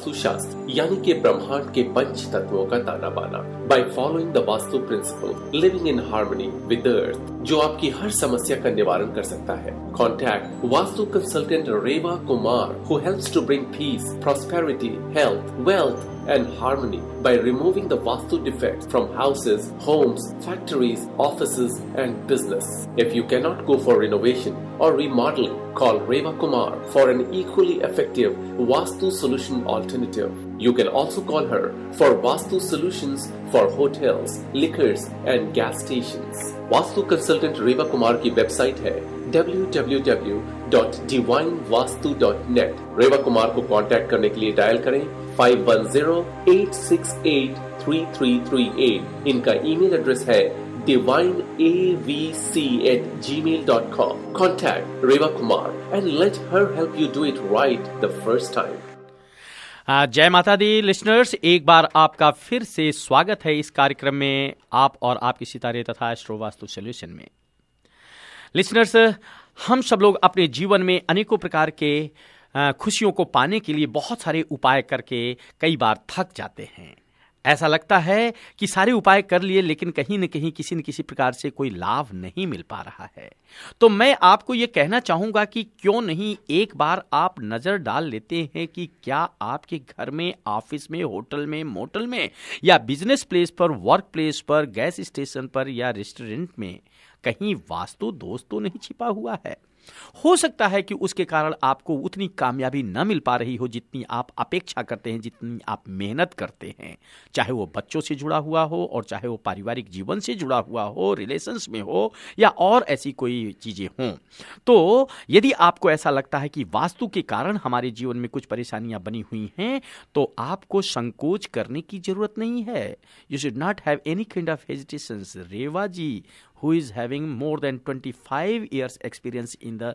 वास्तु शास्त्र यानी कि ब्रह्मांड के पंच तत्वों का ताना बाना। By following the Vastu principle, living in harmony with earth, जो आपकी हर समस्या का निवारण कर सकता है। Contact Vastu consultant Reva Kumar, who helps to bring peace, prosperity, health, wealth and harmony by removing the vastu defects from houses, homes, factories, offices and business. If you cannot go for renovation or remodeling, call Reva Kumar for an equally effective vastu solution alternative. You can also call her for vastu solutions for hotels, liquors and gas stations. Vastu consultant Reva Kumar की website है www.divinevastu.net। रेवा कुमार को contact करने के लिए dial करें 510-868-3338। इनका email address है divineavc@gmail.com. Contact Reva Kumar and let her help you do it right the first time. जय माता दी लिसनर्स, एक बार आपका फिर से स्वागत है इस कार्यक्रम में, आप और आपके सितारे तथा एस्ट्रो वास्तु सॉल्यूशन में। लिसनर्स, हम सब लोग अपने जीवन में अनेकों प्रकार के खुशियों को पाने के लिए बहुत सारे उपाय करके कई बार थक जाते हैं। ऐसा लगता है कि सारे उपाय कर लिए लेकिन कहीं न कहीं किसी न किसी प्रकार से कोई लाभ नहीं मिल पा रहा है। तो मैं आपको ये कहना चाहूँगा कि क्यों नहीं एक बार आप नज़र डाल लेते हैं कि क्या आपके घर में, ऑफिस में, होटल में, मोटल में या बिजनेस प्लेस पर, वर्क प्लेस पर, गैस स्टेशन पर या रेस्टोरेंट में कहीं वास्तु दोष तो नहीं छिपा हुआ है। हो सकता है कि उसके कारण आपको उतनी कामयाबी न मिल पा रही हो जितनी आप अपेक्षा करते हैं, जितनी आप मेहनत करते हैं, चाहे वो बच्चों से जुड़ा हुआ हो और चाहे वो पारिवारिक जीवन से जुड़ा हुआ हो, रिलेशंस में हो या और ऐसी कोई चीजें हों। तो यदि आपको ऐसा लगता है कि वास्तु के कारण हमारे जीवन में कुछ परेशानियां बनी हुई हैं, तो आपको संकोच करने की जरूरत नहीं है। You should not have any kind of hesitations. Reva ji, who is having more than 25 years experience in the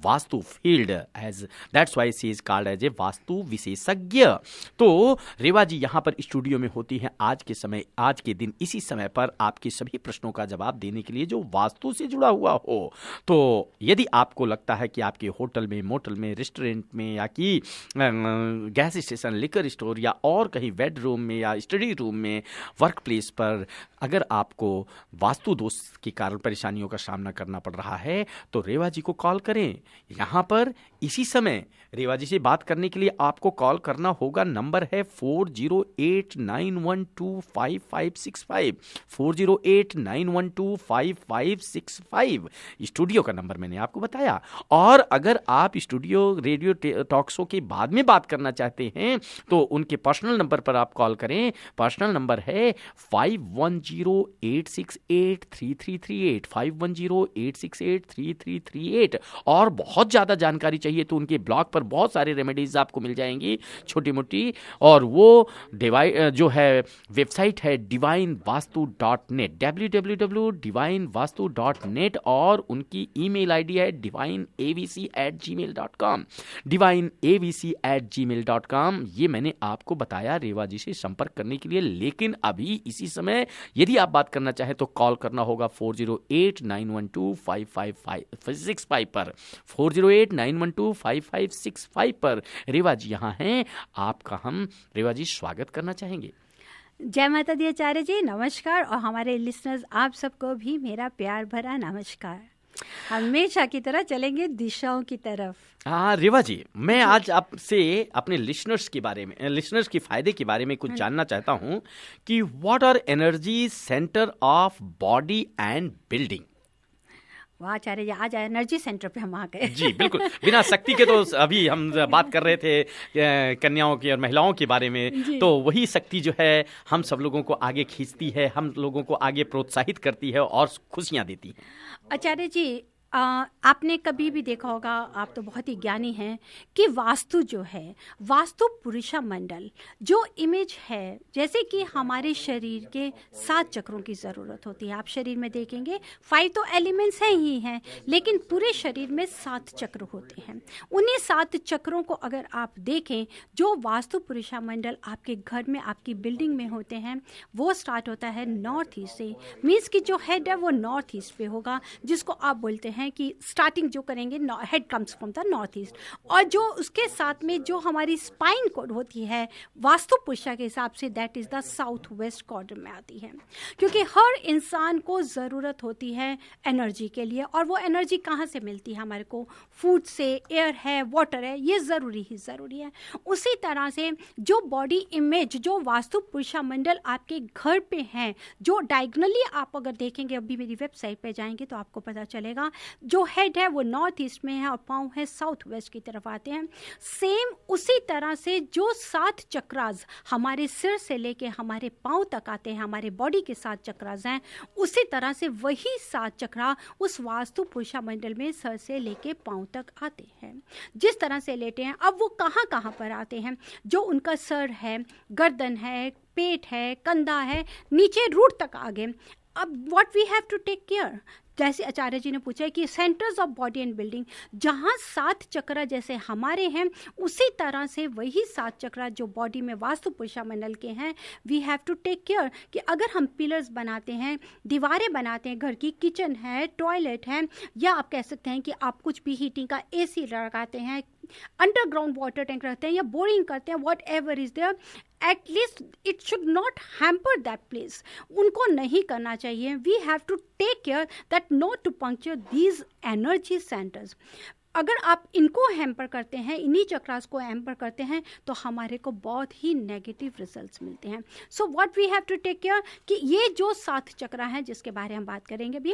vastu field, as that's why she is called as a vastu विशेषज्ञ। तो रेवा जी यहाँ पर स्टूडियो में होती हैं आज के समय, आज के दिन इसी समय पर आपके सभी प्रश्नों का जवाब देने के लिए जो वास्तु से जुड़ा हुआ हो। तो यदि आपको लगता है कि आपके होटल में, मोटल में, रेस्टोरेंट में या कि गैस स्टेशन, लिकर स्टोर या और कहीं बेडरूम में या स्टडी रूम में, वर्क प्लेस पर अगर आपको वास्तु दोष के कारण परेशानियों का सामना करना पड़ रहा है, तो रेवा जी को कॉल करें। यहाँ पर इसी समय रेवा जी से बात करने के लिए आपको कॉल करना होगा। नंबर है 4089125565, 4089125565। स्टूडियो का नंबर मैंने आपको बताया। और अगर आप स्टूडियो रेडियो टॉक शो के बाद में बात करना चाहते हैं तो उनके पर्सनल नंबर पर आप कॉल करें। पर्सनल नंबर है 5108683338, 5108683338। और बहुत ज़्यादा जानकारी चाहिए तो उनके ब्लॉग पर बहुत सारे रेमेडीज आपको मिल जाएंगी छोटी मोटी। और वो जो है वेबसाइट है divinevastu.net, www.divinevastu.net। और उनकी ईमेल आईडी है divineavc@gmail.com, divineavc@gmail.com। ये मैंने आपको बताया रेवा जी से संपर्क करने के लिए। लेकिन अभी इसी समय यदि आप बात करना चाहें तो कॉल करना होगा 4089125565 पर, 4089125565 पर। रेवा जी यहाँ हैं, आपका हम रेवा जी स्वागत करना चाहेंगे। जय माता दी आचार्य जी, नमस्कार। और हमारे लिसनर्स आप सबको भी मेरा प्यार भरा नमस्कार। हमेशा की तरह चलेंगे दिशाओं की तरफ। हाँ रेवा जी, मैं आज आपसे अपने लिसनर्स के बारे में, लिसनर्स के फायदे के बारे में कुछ जानना चाहता हूँ कि what are energy center of body and building. वाह आचार्य जी, आज एनर्जी सेंटर पे हम आ गए। जी बिल्कुल, बिना शक्ति के तो अभी हम बात कर रहे थे कन्याओं की और महिलाओं के बारे में। तो वही शक्ति जो है हम सब लोगों को आगे खींचती है, हम लोगों को आगे प्रोत्साहित करती है और खुशियाँ देती है। आचार्य जी, आपने कभी भी देखा होगा, आप तो बहुत ही ज्ञानी हैं, कि वास्तु जो है, वास्तु पुरुषा मंडल जो इमेज है, जैसे कि हमारे शरीर के 7 चक्रों की ज़रूरत होती है। आप शरीर में देखेंगे 5 तो एलिमेंट्स हैं ही हैं, लेकिन पूरे शरीर में 7 चक्र होते हैं। उन्हीं 7 चक्रों को अगर आप देखें, जो वास्तु पुरुषा मंडल आपके घर में, आपकी बिल्डिंग में होते हैं, वो स्टार्ट होता है नॉर्थ ईस्ट से। मीन्स की जो हेड है वो नॉर्थ ईस्ट पे होगा, जिसको आप बोलते हैं हैं कि स्टार्टिंग जो करेंगे, head comes from the north east, और जो उसके साथ में जो हमारी स्पाइन कोड होती है वास्तु पुरुषा के हिसाब से, that is the south waste quadrant में आती है। क्योंकि हर इंसान को ज़रूरत होती है एनर्जी के लिए, और वो एनर्जी कहाँ से मिलती है हमारे को? फूड से, एयर है, वाटर है, ये ज़रूरी है। उसी तरह से जो बॉडी इमेज, जो वास्तु पुरुषा मंडल आपके घर पे हैं, जो डायगोनली आप अगर देखेंगे, अभी मेरी वेबसाइट पे जाएंगे तो आपको पता चलेगा, जो हेड है वो नॉर्थ ईस्ट में है और पाँव है साउथ वेस्ट की तरफ आते हैं। सेम उसी तरह से जो 7 चक्रास हमारे सिर से लेके हमारे पाँव तक आते हैं, हमारे बॉडी के 7 चक्रास हैं, उसी तरह से वही 7 चक्रा उस वास्तु पुरुषा मंडल में सर से लेके पाँव तक आते हैं। जिस तरह से लेटे हैं, अब वो कहाँ पर आते हैं? जो उनका सर है, गर्दन है, पेट है, कंधा है, नीचे रूट तक आ गए। अब what we have to take care, जैसे आचार्य जी ने पूछा है कि centers of body and building, जहाँ 7 चक्र जैसे हमारे हैं, उसी तरह से वही 7 चक्र जो बॉडी में वास्तु पुरुषा मंडल के हैं, we have to take care कि अगर हम पिलर्स बनाते हैं, दीवारें बनाते हैं, घर की किचन है, टॉयलेट है, या आप कह सकते हैं कि आप कुछ भी हीटिंग का AC लगाते हैं, अंडरग्राउंड वाटर टैंक रखते हैं या बोरिंग करते हैं, whatever is there, at least it should not hamper that place. उनको नहीं करना चाहिए. We have to take care that not to puncture these energy centers. अगर आप इनको हैम्पर करते हैं, इन्हीं चक्रास को हैम्पर करते हैं, तो हमारे को बहुत ही नेगेटिव रिजल्ट्स मिलते हैं. So what we have to take care कि ये जो 7 चक्र हैं जिसके बारे में हम बात करेंगे भी,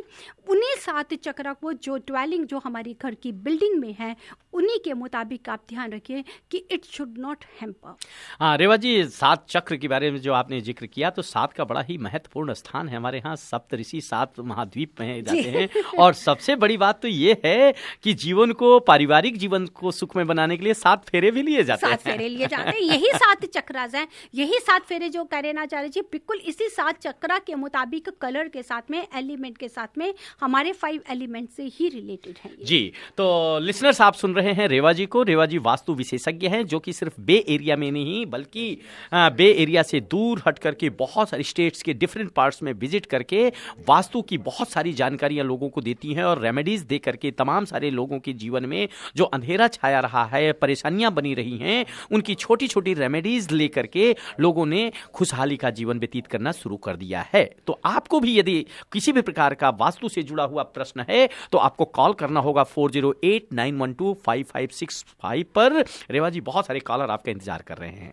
उन्हीं 7 चक्र को जो ड्वेलिंग जो हमारी घर की बिल्डिंग में है, उन्हीं के मुताबिक आप ध्यान रखिए कि इट शुड नॉट हैम्पर. हाँ रेवा जी, 7 चक्र के बारे में जो आपने जिक्र किया, तो 7 का बड़ा ही महत्वपूर्ण स्थान है हमारे यहाँ. सप्तऋषि 7 महाद्वीप में जाते हैं, और सबसे बड़ी बात तो ये है कि जीवन को, पारिवारिक जीवन को सुख में बनाने के लिए 7 फेरे भी लिए जाते हैं. 7 फेरे लिए जाते हैं. यही 7 चक्रास हैं, यही 7 फेरे जो करें आचार्य जी, बिल्कुल इसी 7 चक्रा के मुताबिक, कलर के साथ में, एलिमेंट के साथ में, हमारे 5 एलिमेंट से ही रिलेटेड है जी. तो लिसनर्स, आप सुन रहे हैं रेवा जी को. रेवा जी वास्तु विशेषज्ञ हैं, जो कि सिर्फ बे एरिया में नहीं, बल्कि बे एरिया से दूर हट करके बहुत सारे स्टेट्स के डिफरेंट पार्ट्स में विजिट करके वास्तु की बहुत सारी जानकारियां लोगों को देती हैं, और रेमेडीज दे करके तमाम सारे लोगों के जीवन में जो अंधेरा छाया रहा है, परेशानियां बनी रही हैं, उनकी छोटी छोटी रेमेडीज लेकर के लोगों ने खुशहाली का जीवन व्यतीत करना शुरू कर दिया है. तो आपको भी यदि किसी भी प्रकार का वास्तु से जुड़ा हुआ प्रश्न है, तो आपको कॉल करना होगा 4089125565 पर. रेवा जी, बहुत सारे कॉलर आपका इंतजार कर रहे हैं.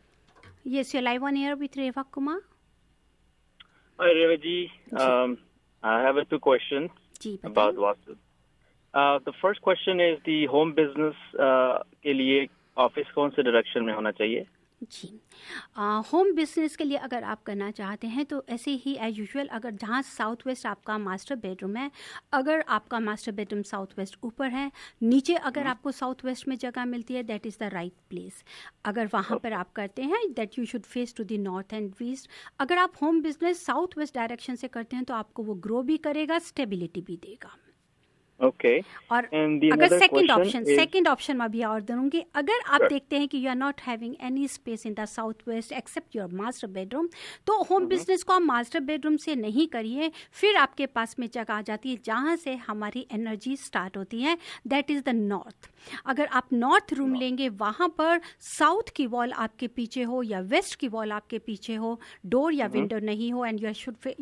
Yes, you're live on air with Reva Kumar. Hi, Reva ji. I have 2 questions about Vastu. The first question is the home business के लिए ऑफिस कौन से डायरेक्शन में होना चाहिए? जी, होम बिजनेस के लिए अगर आप करना चाहते हैं तो ऐसे ही एज यूजुअल, अगर जहाँ साउथ वेस्ट आपका मास्टर बेडरूम है, अगर आपका मास्टर बेडरूम साउथ वेस्ट ऊपर है, नीचे अगर आपको साउथ वेस्ट में जगह मिलती है, that is the right place. अगर वहाँ पर आप करते हैं, that you should face to the north and east. अगर आप home business south west direction से करते हैं तो आपको वो ग्रो भी करेगा, स्टेबिलिटी भी देगा. ओके. और अगर सेकंड ऑप्शन में भी और दूंगी, अगर आप देखते हैं कि you are not having any space in the south west except your master bedroom, तो होम बिजनेस को आप मास्टर बेडरूम से नहीं करिए. फिर आपके पास में जगह आ जाती है जहाँ से हमारी एनर्जी स्टार्ट होती है, दैट इज़ द नॉर्थ. अगर आप नॉर्थ रूम लेंगे, वहाँ पर साउथ की वॉल आपके पीछे हो या वेस्ट की वॉल आपके पीछे हो, डोर या विंडो नहीं हो, and you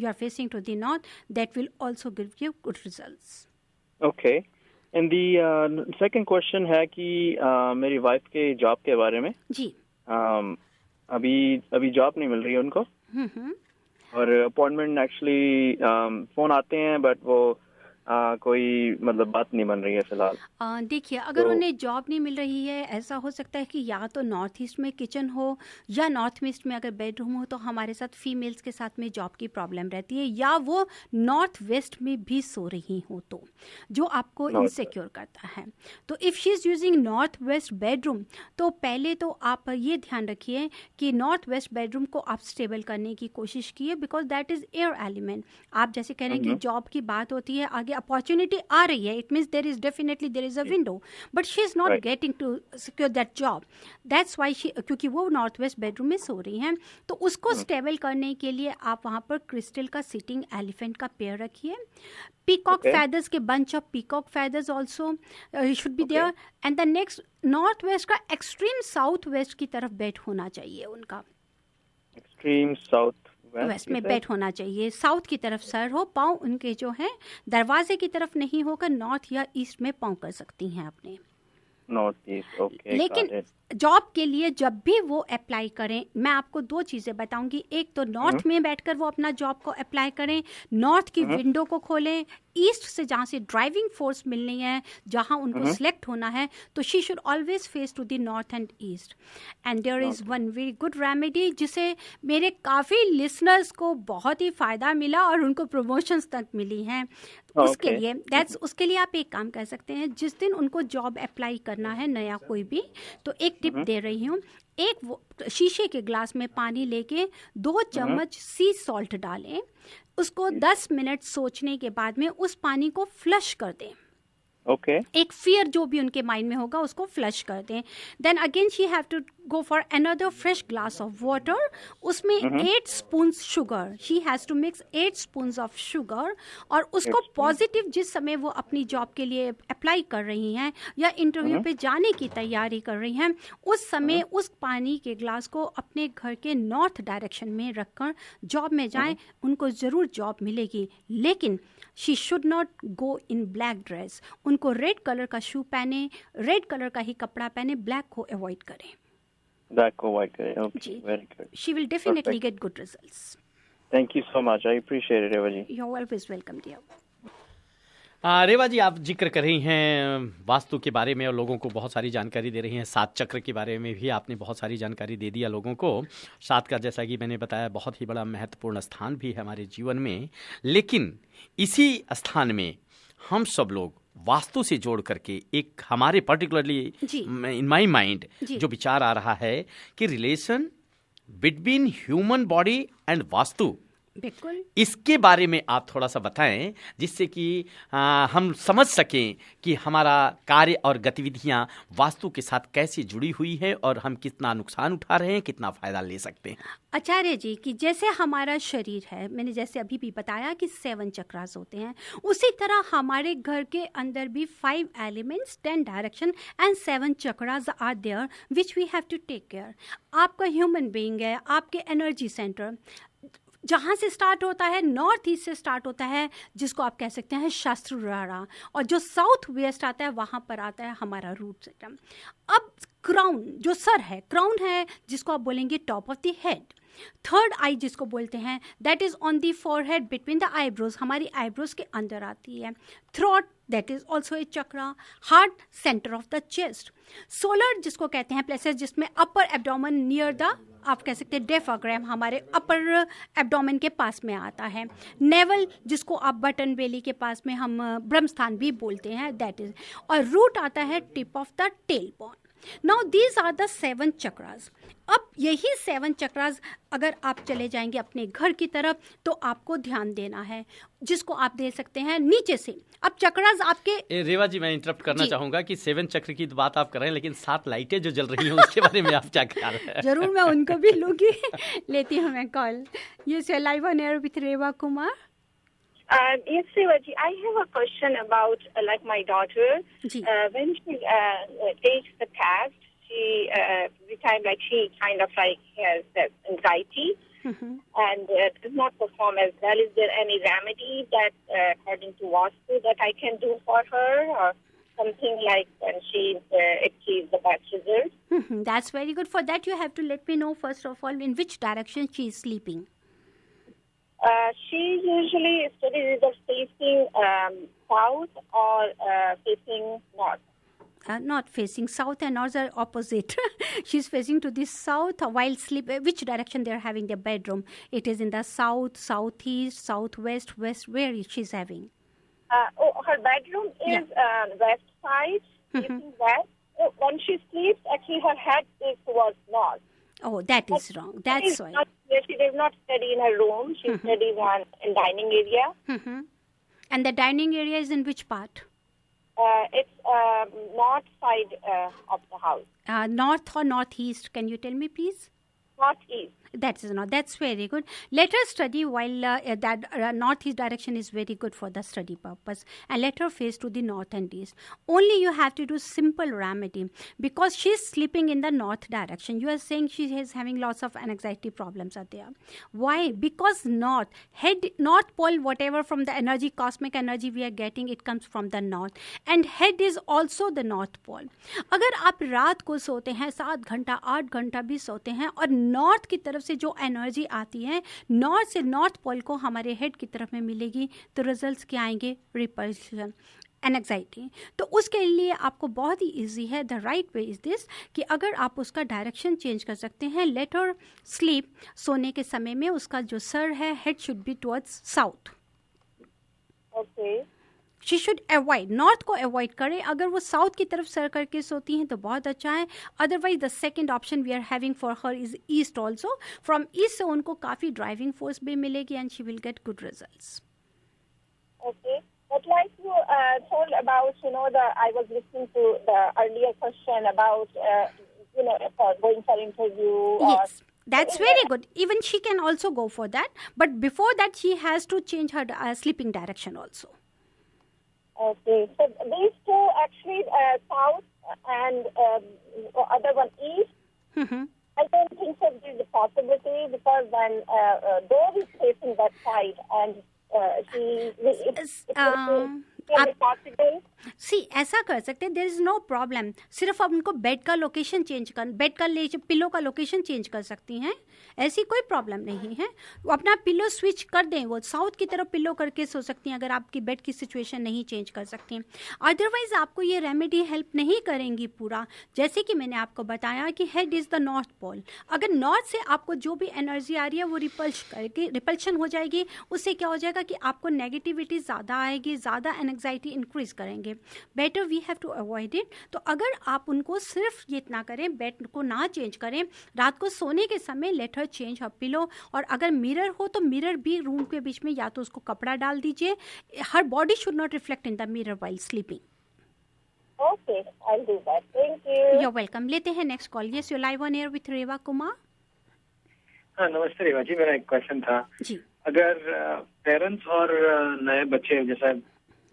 are facing to the north, that will also give you good results. Okay. And the second question है कि मेरी वाइफ के जॉब के बारे में. जी. अभी जॉब नहीं मिल रही है उनको, और अपॉइंटमेंट एक्चुअली फोन आते हैं, बट वो कोई मतलब बात नहीं बन रही है फिलहाल. देखिए, अगर उन्हें जॉब नहीं मिल रही है, ऐसा हो सकता है कि या तो नॉर्थ ईस्ट में किचन हो या नॉर्थ ईस्ट में अगर बेडरूम हो, तो हमारे साथ फीमेल्स के साथ में जॉब की प्रॉब्लम रहती है, या वो नॉर्थ वेस्ट में भी सो रही हो, तो जो आपको इनसिक्योर करता है. तो if she is using north west bedroom, तो पहले तो आप ये ध्यान रखिए कि नॉर्थ वेस्ट बेडरूम को आप स्टेबल करने की कोशिश कीजिए, because that is air element. आप जैसे कह रहे हैं कि जॉब की बात होती है, आगे अपॉर्चुनिटी आ रही है, it means there is definitely there is a window, but she is not getting to secure that job. That's why she, क्योंकि वो नॉर्थ वेस्ट बेडरूम में सो रही हैं. तो उसको स्टेबल करने के लिए आप वहाँ पर क्रिस्टल का सिटिंग एलिफेंट का पेयर रखिए. पीकॉक feathers के bunch of peacock feathers also should be there. And the next north west का एक्सट्रीम साउथ वेस्ट की तरफ बेड होना चाहिए उनका. एक्सट्रीम साउथ वेस्ट में बेड होना चाहिए. साउथ की तरफ सर हो, पाँव उनके जो हैं दरवाजे की तरफ नहीं होकर नॉर्थ या ईस्ट में पाँव कर सकती हैं अपने. North east. ओके. लेकिन जॉब के लिए जब भी वो अप्लाई करें, मैं आपको दो चीज़ें बताऊंगी. एक तो नॉर्थ में बैठकर वो अपना जॉब को अप्लाई करें, नॉर्थ की विंडो को खोलें. ईस्ट से जहाँ से ड्राइविंग फोर्स मिलनी है, जहाँ उनको सिलेक्ट होना है, तो she should always face to the north and east. And there is one very good remedy जिसे मेरे काफ़ी लिसनर्स को बहुत ही फ़ायदा मिला और उनको प्रमोशंस तक मिली हैं. उसके लिए उसके लिए आप एक काम कर सकते हैं. जिस दिन उनको जॉब अप्लाई करना है नया कोई भी, तो एक टिप दे रही हूँ. एक शीशे के ग्लास में पानी लेके 2 चम्मच सी सॉल्ट डालें. उसको 10 मिनट सोचने के बाद में उस पानी को फ्लश कर दें. एक फियर जो भी उनके माइंड में होगा उसको फ्लश कर दें. Then again she have to go for another fresh glass of water. उसमें 8 spoon sugar, she has to mix 8 spoon of sugar. और उसको पॉजिटिव जिस समय वो अपनी जॉब के लिए अप्लाई कर रही हैं या इंटरव्यू पे जाने की तैयारी कर रही हैं, उस समय उस पानी के ग्लास को अपने घर के नॉर्थ डायरेक्शन में रखकर जॉब में जाएं. उनको ज़रूर जॉब मिलेगी. लेकिन she should not go in black dress. उनको रेड कलर का शू पहने, रेड कलर का ही कपड़ा पहने, ब्लैक को अवॉइड करें. Black or white color. Okay, very good. She will definitely get good results. Thank you so much. I appreciate it, Reva ji. You're always welcome, dear. रेवा जी, आप जिक्र कर रही हैं वास्तु के बारे में और लोगों को बहुत सारी जानकारी दे रही हैं. 7 चक्र के बारे में भी आपने बहुत सारी जानकारी दे दिया लोगों को. 7 का जैसा कि मैंने बताया बहुत ही बड़ा महत्वपूर्ण स्थान भी है हमारे जीवन में. लेकिन इसी स्थान में हम सब लोग वास्तु से जोड़ करके एक हमारे पर्टिकुलरली इन माय माइंड जो विचार आ रहा है कि relation between human body and vastu, बिल्कुल इसके बारे में आप थोड़ा सा बताएं जिससे कि हम समझ सकें कि हमारा कार्य और गतिविधियां वास्तु के साथ कैसे जुड़ी हुई है और हम कितना नुकसान उठा रहे हैं, कितना फायदा ले सकते हैं. आचार्य जी कि जैसे हमारा शरीर है, मैंने जैसे अभी भी बताया कि 7 चक्रास होते हैं, उसी तरह हमारे घर के अंदर भी 5 elements, 10 direction and 7 chakras are there which we have to take care. आपका ह्यूमन बीइंग है, आपके एनर्जी सेंटर जहाँ से स्टार्ट होता है, नॉर्थ ईस्ट से स्टार्ट होता है, जिसको आप कह सकते हैं शास्त्रधारा, और जो साउथ वेस्ट आता है वहाँ पर आता है हमारा रूट सिस्टम. अब क्राउन जो सर है, क्राउन है जिसको आप बोलेंगे top of the head. Third eye जिसको बोलते हैं that is on the forehead between the eyebrows, हमारी आईब्रोज के अंदर आती है. Throat that is also a chakra. Heart centre of the chest. Solar जिसको कहते हैं प्लेसेस जिसमें अपर एब्डोमेन नियर द, आप कह सकते हैं डेफाग्राम, हमारे अपर एब्डोमेन के पास में आता है. नेवल जिसको आप बटन बेली के पास में हम ब्रह्मस्थान भी बोलते हैं, दैट इज. और रूट आता है tip of the tail bone. Now these are the 7 chakras. अब यही 7 चक्रास अगर आप चले जाएंगे अपने घर की तरफ तो आपको ध्यान देना है, जिसको आप दे सकते हैं नीचे से. अब चक्रास आपके रेवा जी, मैं इंटरप्ट करना चाहूंगा कि 7 चक्र की बात आप कर रहे हैं, लेकिन 7 लाइटें जो जल रही हैं उसके बारे में आप क्या ख्याल है? जरूर मैं उनको भी लूंगी. लेती हूँ मैं call. Yes, you're live on air with Reva Kumar. Yes, Revaji, I have a question about like my daughter. When she takes the test, she every time like she kind of like has that anxiety and does not perform as well. Is there any remedy that according to Vastu that I can do for her, or something like when she achieves the best results? That's very good. For that you have to let me know first of all in which direction she is sleeping. She usually studies either facing south or facing north. Not facing south and north are opposite. She's facing to the south while sleep. Which direction they're having their bedroom? It is in the south, southeast, southwest, west. Where is she's having? Her bedroom is west side, facing west. When she sleeps, actually her head is towards north. Oh, that is wrong. That's why. She does not study in her room. She studies in dining area. And the dining area is in which part? It's north side of the house. North or northeast? Can you tell me, please? Northeast. That's very good. Let her study while that northeast direction is very good for the study purpose, and let her face to the north and east. Only you have to do simple remedy because she's sleeping in the north direction. You are saying she is having lots of anxiety problems are there. Why? Because north pole, whatever from the energy, cosmic energy we are getting, it comes from the north, and head is also the north pole. अगर आप रात को सोते हैं 7 घंटा 8 घंटा भी सोते हैं और नॉर्थ की तरफ से जो एनर्जी आती है नॉर्थ से नॉर्थ पोल को हमारे हेड की तरफ में मिलेगी, तो रिजल्ट्स क्या आएंगे? Repulsion, anxiety. तो उसके लिए आपको बहुत ही इजी है. The right way is this कि अगर आप उसका डायरेक्शन चेंज कर सकते हैं. लेट हर स्लीप, सोने के समय में उसका जो सर है head should be towards south. Okay. She should avoid, north को अवॉइड करें. अगर वो साउथ की तरफ सर करके सोती हैं तो बहुत अच्छा है. Otherwise the second option we are having for her is east also. From east से उनको काफ़ी ड्राइविंग फोर्स भी मिलेगी and she will get good results. Okay. But like you told about, I was listening to the earlier question about, going for interview. Yes. That's very good. Even she can also go for that. But before that, she has to change her sleeping direction also. Okay. So these two actually, south and other one east. Mm-hmm. I don't think so there is a possibility because when door is facing that side and ऐसा कर सकते हैं. There is no problem. सिर्फ आप उनको bed का location change कर, bed का पिलो का लोकेशन चेंज कर सकती हैं. ऐसी कोई प्रॉब्लम नहीं है. वो अपना पिलो स्विच कर दें, वो साउथ की तरफ पिलो करके सो सकती हैं अगर आपकी बेड की सिचुएशन नहीं चेंज कर सकती हैं. अदरवाइज आपको ये रेमेडी हेल्प नहीं करेंगी पूरा. जैसे कि मैंने आपको बताया कि head is the north pole. अगर नॉर्थ से आपको जो भी एनर्जी आ रही है वो रिपल्शन हो जाएगी. उससे क्या हो जाएगा कि आपको नेगेटिविटी ज़्यादा आएगी, ज़्यादा एंग्जाइटी इंक्रीज करेंगे. Better we have to avoid it. तो अगर आप उनको सिर्फ ये इतना करें, बेड को ना चेंज करें, रात को सोने के समय लेट हर चेंज हर पिलो. और अगर मिरर हो तो मिरर भी रूम के बीच में या तो उसको कपड़ा डाल दीजिए. हर body should not reflect in the mirror while sleeping. Okay, I'll do that. Thank you. You're welcome. लेते हैं next call. Yes, you live on air with Reva Kumar. हाँ, नमस्ते रेवा जी. मेरा एक क्वेश्चन था. जी. अगर पेरेंट्स और नए बच्चे, जैसा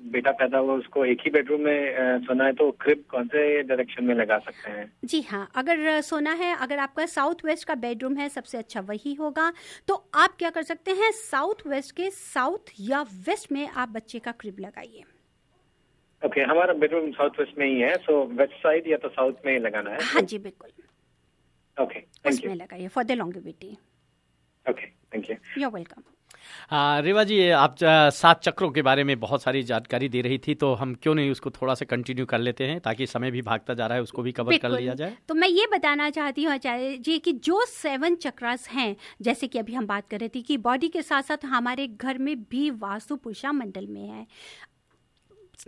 बेटा पैदा हुआ, उसको एक ही बेडरूम में सोना है तो क्रिब कौन से डायरेक्शन में लगा सकते हैं? जी हाँ, अगर सोना है, अगर आपका साउथ वेस्ट का बेडरूम है, सबसे अच्छा वही होगा. तो आप क्या कर सकते हैं, साउथ वेस्ट के साउथ या वेस्ट में आप बच्चे का क्रिब लगाइए. ओके, हमारा बेडरूम साउथ वेस्ट में ही है, सो वेस्ट साइड या तो साउथ में ही लगाना है? हाँ जी, बिल्कुल. Okay, thank you. उसमें लगाइए for the longevity. Okay, thank you. You are welcome. Reva ji, आप 7 चक्रों के बारे में बहुत सारी जानकारी दे रही थी, तो हम क्यों नहीं उसको थोड़ा सा कंटिन्यू कर लेते हैं, ताकि समय भी भागता जा रहा है, उसको भी कवर कर लिया जाए. तो मैं ये बताना चाहती हूँ आचार्य जी कि जो 7 चक्रास हैं, जैसे कि अभी हम बात कर रहे थे कि बॉडी के साथ साथ हमारे घर में भी वास्तु पुरुषा मंडल में है.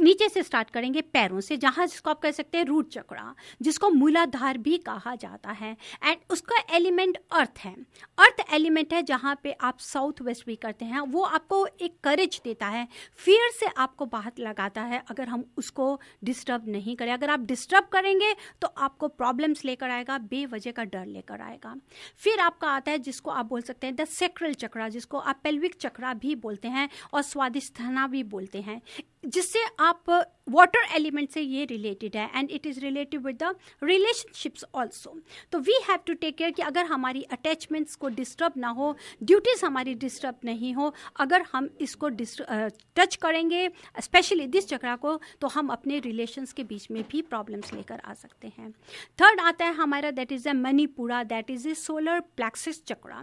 नीचे से स्टार्ट करेंगे, पैरों से, जहाँ जिसको आप कह सकते हैं रूट चक्रा, जिसको मूलाधार भी कहा जाता है. एंड उसका एलिमेंट अर्थ है. अर्थ एलिमेंट है जहाँ पे आप साउथ वेस्ट भी करते हैं. वो आपको एक करेज देता है, फियर से आपको बाहर लगाता है अगर हम उसको डिस्टर्ब नहीं करें. अगर आप डिस्टर्ब करेंगे तो आपको प्रॉब्लम्स लेकर आएगा, बेवजह का डर लेकर आएगा. फिर आपका आता है जिसको आप बोल सकते हैं द सेक्रल चक्रा, जिसको आप पेल्विक चक्रा भी बोलते हैं और स्वादिष्ठाना भी बोलते हैं, जिससे आप वाटर एलिमेंट से ये रिलेटेड है. And it is related with the relationships also. तो we have to take care कि अगर हमारी अटैचमेंट्स को डिस्टर्ब ना हो, ड्यूटीज़ हमारी डिस्टर्ब नहीं हो, अगर हम इसको टच करेंगे स्पेशली दिस चक्रा को, तो हम अपने रिलेशंस के बीच में भी प्रॉब्लम्स लेकर आ सकते हैं. थर्ड आता है हमारा, that is a Manipura, that is a solar plexus chakra.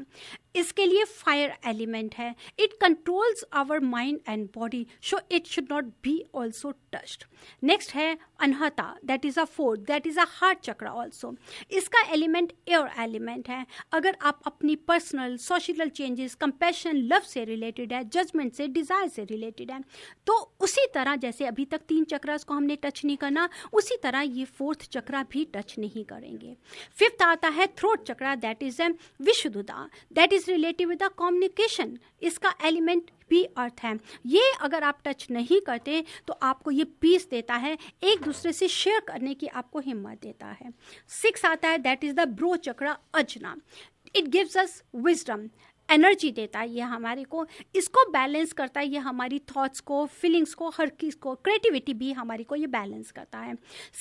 इसके लिए फायर एलिमेंट है. It controls our mind and body, so it should not be also touched. Next है Anahata, that is a fourth, that is a heart chakra also. इसका element air element है. अगर आप अपनी personal social changes, compassion, love से related है, judgement से, desire से रिलेटेड है, तो उसी तरह जैसे अभी तक 3 चक्रास को हमने टच नहीं करना, उसी तरह ये 4th चक्रा भी टच नहीं करेंगे. फिफ्थ आता है throat chakra, that is a विशुद्धता, that is related with the communication. इसका एलिमेंट भी अर्थ है। ये अगर आप टच नहीं करते तो आपको ये पीस देता है, एक दूसरे से शेयर करने की आपको हिम्मत देता है। 6 आता है, दैट इज द ब्रो चक्र Ajna. It gives us wisdom, energy देता है ये हमारे को, इसको बैलेंस करता है ये हमारी थॉट्स को, फीलिंग्स को, हर चीज़ को, क्रिएटिविटी भी हमारी को ये बैलेंस करता है।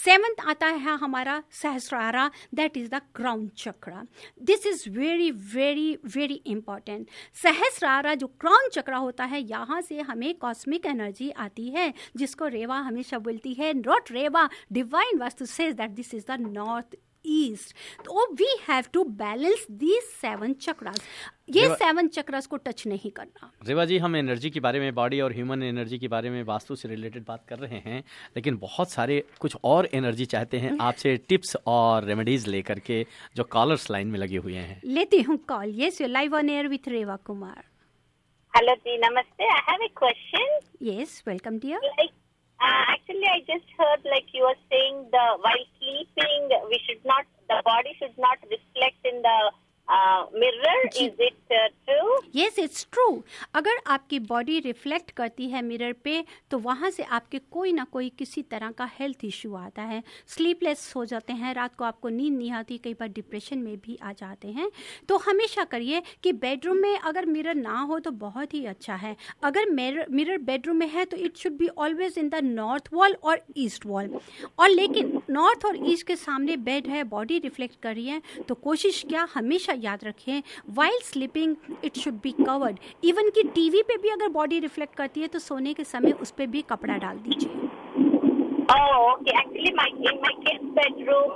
7th आता है हमारा Sahasrara, that is the crown chakra. This is very very very important. Sahasrara जो क्राउन चक्र होता है, यहाँ से हमें कॉस्मिक एनर्जी आती है, जिसको रेवा हमेशा बोलती है, not Reva, divine vastu says that this is the north east. तो we have to balance these 7 chakras. ये 7 चक्रास को टच नहीं करना। रेवा जी, हम एनर्जी के बारे में, बॉडी और ह्यूमन एनर्जी के बारे में, वास्तु से रिलेटेड बात कर रहे हैं, लेकिन बहुत सारे कुछ और एनर्जी चाहते हैं आपसे टिप्स और रेमेडीज लेकर के, जो कॉलर्स लाइन में लगे हुए हैं। लेती हूँ call. Yes, you live on air with Reva Kumar. Hello जी, नमस्ते। I have a question. Yes, welcome dear. Actually, I just heard like you were saying while sleeping, the body should not reflect in the mirror. Is it true? Yes, it's true. अगर आपकी body reflect करती है mirror पे तो वहाँ से आपके कोई ना कोई किसी तरह का हेल्थ इश्यू आता है, स्लीपलेस हो जाते हैं, रात को आपको नींद नहीं आती, कई बार डिप्रेशन में भी आ जाते हैं। तो हमेशा करिए कि बेडरूम में अगर मिरर ना हो तो बहुत ही अच्छा है। अगर मिरर बेडरूम में है तो it should be always in the north wall और ईस्ट वॉल। और लेकिन नॉर्थ और ईस्ट के सामने बेड है, बॉडी रिफ्लेक्ट कर रही है, तो कोशिश क्या, हमेशा याद रखें, while sleeping it should be covered. Even कि टीवी पे भी अगर बॉडी रिफ्लेक्ट करती है तो सोने के समय उस पर भी कपड़ा डाल दीजिए। Oh, okay. Actually, in my kids' bedroom,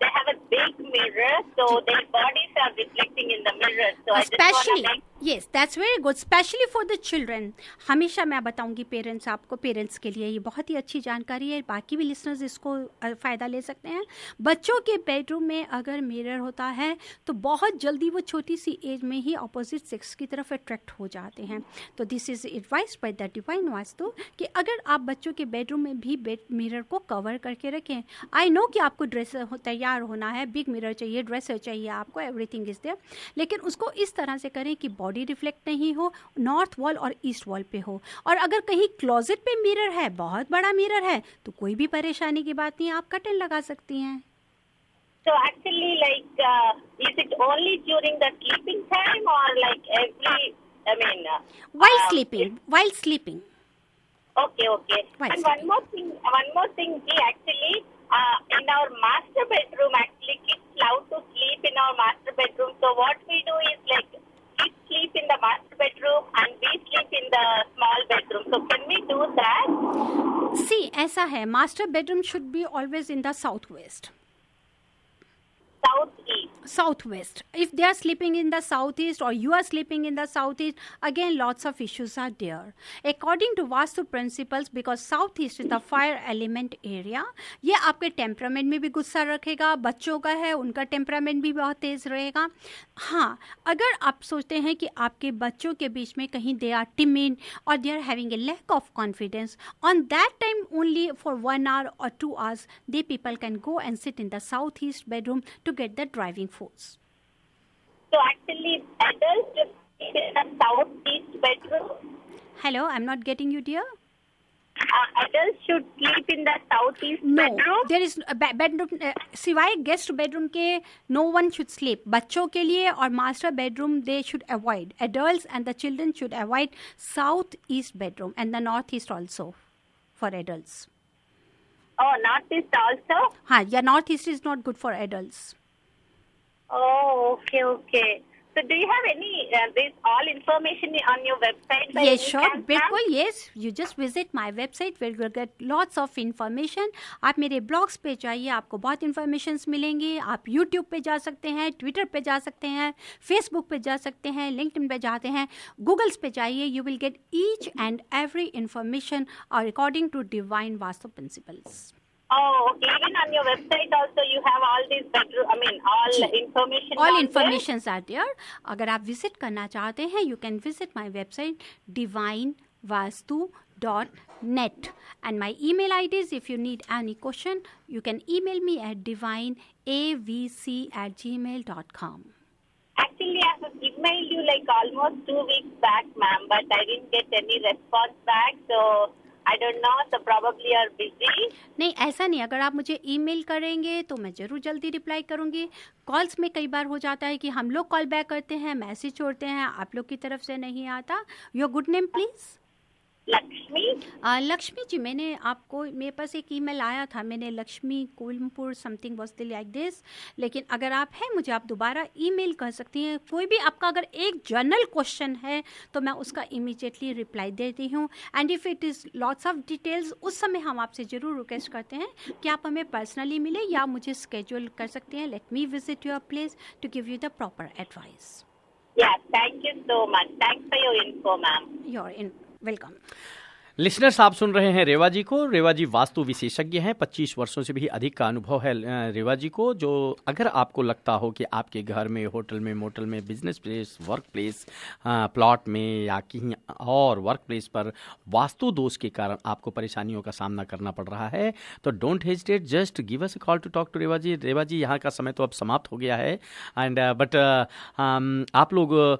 they have a big mirror, so their bodies are reflecting in the mirror. So I just want to Yes, that's very good, especially for the children. हमेशा मैं बताऊंगी parents, आपको parents के लिए ये बहुत ही अच्छी जानकारी है, बाकी भी लिसनर्स इसको फ़ायदा ले सकते हैं। बच्चों के बेडरूम में अगर मिरर होता है तो बहुत जल्दी वो छोटी सी एज में ही अपोजिट सेक्स की तरफ अट्रैक्ट हो जाते हैं। तो this is advice by the divine vastu कि अगर आप बच्चों के बेडरूम में भी मिरर को कवर करके रखें। आई नो कि आपको ड्रेस तैयार होना है, बिग मिरर चाहिए, ड्रेसर चाहिए आपको, एवरीथिंग इज़ देयर, लेकिन उसको इस तरह से करें कि बॉडी रिफ्लेक्ट नहीं हो, नॉर्थ वॉल और ईस्ट वॉल पे हो। और अगर कहीं क्लोजेट पे मिरर है, बहुत बड़ा मिरर है, तो कोई भी परेशानी की बात नहीं, आप कर्टन लगा सकती हैं। So actually, is it only during the sleeping time or while sleeping. Okay. And one more thing, actually, in our master bedroom, actually kids love to sleep in our master bedroom. So what we do is kids sleep in the master bedroom and we sleep in the small bedroom. So can we do that? See, ऐसा है, master bedroom should be always in the southwest. Southwest. If they are sleeping in the southeast or you are sleeping in the southeast, again lots of issues are there. According to Vastu principles, because southeast is the fire element area, ये आपके temperament में भी गुस्सा रखेगा, बच्चों का है उनका टेम्परामेंट भी बहुत तेज रहेगा। हाँ, अगर आप सोचते हैं कि आपके बच्चों के बीच में कहीं they are timid or they are having a lack of confidence, on that time only for 1 hour or 2 hours, they people can go and sit in the southeast bedroom to get the driving force. So actually, adults should sleep in the southeast bedroom. Hello, I'm not getting you, dear. Adults should sleep in the southeast bedroom. No, there is a bedroom. सिवाय guest bedroom के no one should sleep. बच्चों के लिए और master bedroom they should avoid. Adults and the children should avoid southeast bedroom and the northeast also for adults. Oh, northeast also? हाँ, yeah, northeast is not good for adults. Oh, okay. So do you have any this all information on your website? Yes, sure. बिल्कुल, yes. You just visit my website where you will get lots of information. आप मेरे blogs पे जाइए, आपको बहुत informations मिलेंगी। आप YouTube पे जा सकते हैं, ट्विटर पे जा सकते हैं, फेसबुक पे जा सकते हैं, लिंक्डइन पे जाते हैं, गूगल्स पे जाइए। You will get each and every information according to divine Vastu principles. Oh, okay. Even on your website also you have all these all information. All informations are there. अगर आप visit करना चाहते हैं, you can visit my website divinevastu.net and my email ID is, if you need any question, you can email me at divineavc@gmail.com. Actually, as a emailed you like almost 2 weeks back, ma'am, but I didn't get any response back. So I don't know. So probably you're busy. नहीं, ऐसा नहीं. अगर आप मुझे email करेंगे तो मैं ज़रूर जल्दी रिप्लाई करूँगी. कॉल्स में कई बार हो जाता है कि हम लोग कॉल बैक करते हैं, मैसेज छोड़ते हैं, आप लोग की तरफ से नहीं आता. Your good name please. Lakshmi. Lakshmi ji, मैंने आपको, मेरे पास एक ईमेल आया था, मैंने Lakshmi Kolampur something was like this. लेकिन अगर आप हैं, मुझे आप दोबारा ईमेल कर सकती हैं. कोई भी आपका अगर एक जनरल क्वेश्चन है तो मैं उसका इमीडिएटली रिप्लाई देती हूँ. And if it is lots of details, उस समय हम आपसे ज़रूर रिक्वेस्ट करते हैं कि आप हमें पर्सनली मिले या मुझे स्केड्यूल कर सकते हैं. Let me visit your place to give you the proper advice. Thank you so much. Thanks for your info, ma'am. You're in welcome. Listeners, आप सुन रहे हैं रेवा जी को. रेवा जी वास्तु विशेषज्ञ हैं. 25 वर्षों से भी अधिक का अनुभव है रेवा जी को. जो अगर आपको लगता हो कि आपके घर में, होटल में, मोटल में, business place, work place, plot में या कहीं और वर्क प्लेस पर वास्तु दोष के कारण आपको परेशानियों का सामना करना पड़ रहा है, तो don't hesitate, just give us a call to talk to Reva ji. Reva ji, यहाँ का समय तो अब समाप्त हो गया है एंड बट आप लोग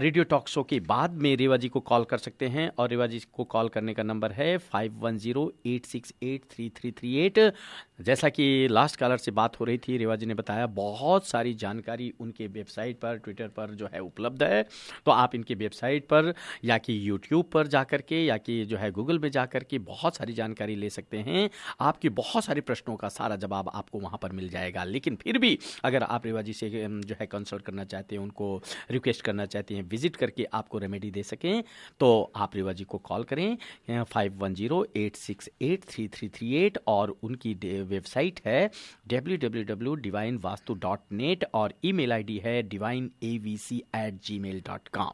रेडियो टॉक शो के बाद में रेवा जी को कॉल कर सकते हैं. और रेवा जी को कॉल करने का नंबर है 5108683338. जैसा कि लास्ट कॉलर से बात हो रही थी, रेवा जी ने बताया बहुत सारी जानकारी उनके वेबसाइट पर, ट्विटर पर जो है उपलब्ध है. तो आप इनके वेबसाइट पर या कि यूट्यूब पर जाकर के या कि जो है गूगल में जाकर के बहुत सारी जानकारी ले सकते हैं. आपके बहुत सारे प्रश्नों का सारा जवाब आपको वहाँ पर मिल जाएगा. लेकिन फिर भी अगर आप रेवा जी से जो है कंसल्ट करना चाहते हैं, उनको रिक्वेस्ट करना चाहते हैं, विजिट करके आपको रेमेडी दे सकें, तो आप रेवा जी को कॉल करें 5108683338. और उनकी वेबसाइट है www.divinevastu.net और ईमेल आईडी है divineavc@gmail.com.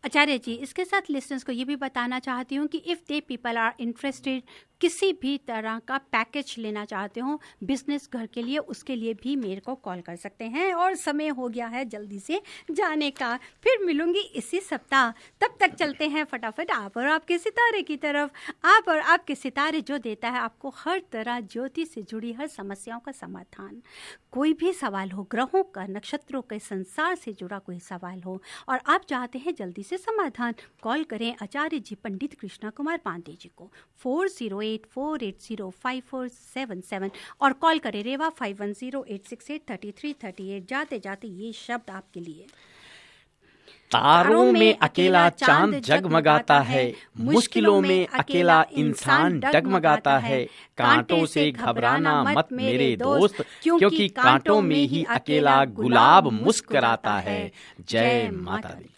आचार्य जी, इसके साथ लिसनर्स को ये भी बताना चाहती हूँ कि if they people are interested, किसी भी तरह का पैकेज लेना चाहते हो बिजनेस घर के लिए, उसके लिए भी मेरे को कॉल कर सकते हैं. और समय हो गया है जल्दी से जाने का. फिर मिलूंगी इसी सप्ताह. तब तक चलते हैं फटाफट आप और आपके सितारे की तरफ. आप और आपके सितारे जो देता है आपको हर तरह ज्योति से जुड़ी हर समस्याओं का समाधान. कोई भी सवाल हो, ग्रहों का, नक्षत्रों के, संसार से जुड़ा कोई सवाल हो और आप चाहते हैं जल्दी से समाधान, कॉल करें आचार्य जी पंडित कृष्णा कुमार पांडे जी को 4084805477 और कॉल करें रेवा 5108683338. जाते जाते ये शब्द आपके लिए. तारों में अकेला चांद जगमगाता है, मुश्किलों में अकेला इंसान डगमगाता है. कांटों से घबराना मत मेरे दोस्त, क्योंकि कांटों में ही अकेला गुलाब मुस्कुराता है. जय माता दी.